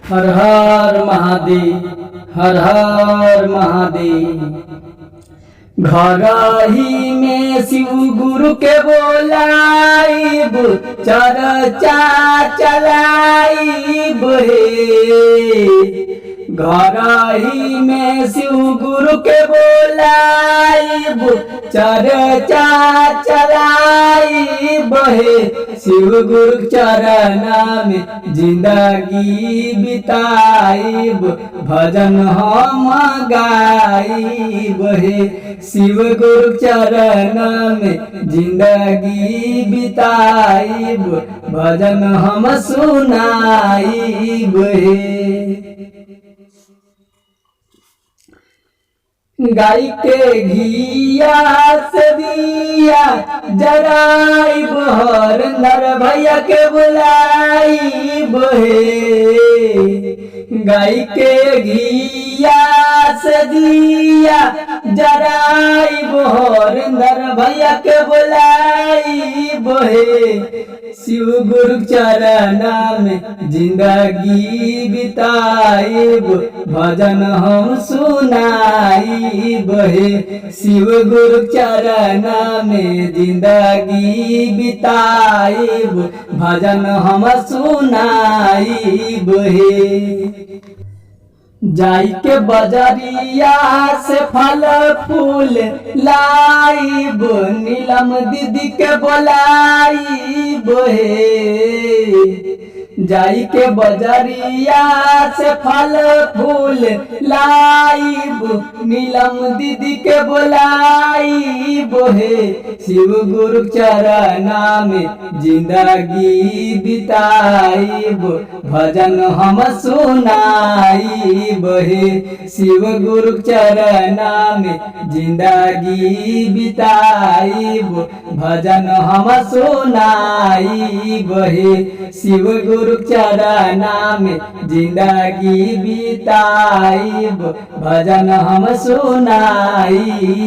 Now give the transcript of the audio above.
हर हर महादेव, हर हर महादेव। घर ही में शिव गुरु के बोलाइब, चर्चा चलाइब हे। घर ही में शिव गुरु के बोलाइब, चर्चा चलाइब हे। शिव गुरु चरण में जिंदगी बिताइब, भजन हम गाइब हे। शिव गुरु चरण में जिंदगी बिताइब, भजन हम सुनाइब हे। गाय के घिया से दिया जराइब, हर नर भैया के बुलाइब हे। गाय के घिया से दिया जराइब, हर नर भैया के बुलाइब हे। शिव गुरु चरण में जिंदगी बिताइब, भजन हम सुनाइब हे। शिव गुरु चरण में जिंदगी बिताइब, भजन हम सुनाइब हे। जाई के बजरिया से फल फूल लाइब, नीलम दीदी के बोलाइब हे। जाई के बजरिया से फल फूल लाइब, नीलम दीदी के बोलाइब हे। शिव गुरु चरण में जिंदगी बिताइब, भजन हम सुनाइब हे। शिव गुरु चरण में जिंदगी बिताइब, भजन हम सुनाइब हे। शिव गुरु चरण में जिंदगी बिताइब, भजन हम सुनाइब।